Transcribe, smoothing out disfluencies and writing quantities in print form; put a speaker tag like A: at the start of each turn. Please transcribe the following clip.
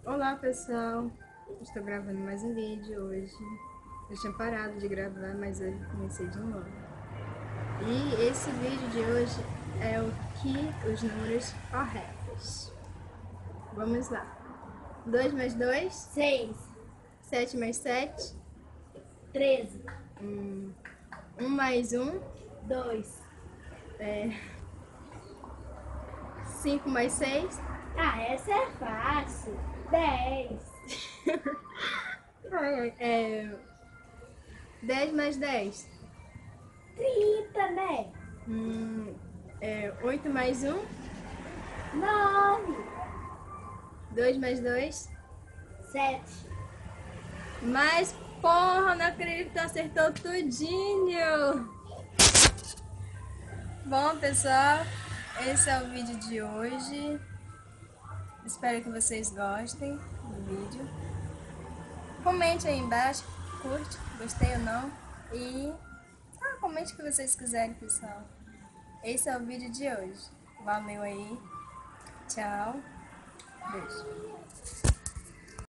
A: Olá pessoal, estou gravando mais um vídeo hoje. Eu tinha parado de gravar, mas hoje comecei de novo. E esse vídeo de hoje é o que os números corretos. Vamos lá. 2 mais 2,
B: 6,
A: 7 mais 7,
B: 13,
A: 1 mais 1,
B: 2.
A: 5 mais 6,
B: Ah, essa é fácil. 10,
A: 10 mais 10,
B: 30, né?
A: 8 mais 1,
B: 9,
A: 2 mais 2.
B: 7.
A: Mas, porra, não acredito que tu acertou tudinho! Bom, pessoal, esse é o vídeo de hoje. Espero que vocês gostem do vídeo. Comente aí embaixo, curte, gostei ou não. E comente o que vocês quiserem, pessoal. Esse é o vídeo de hoje. Valeu aí. Tchau. Beijo.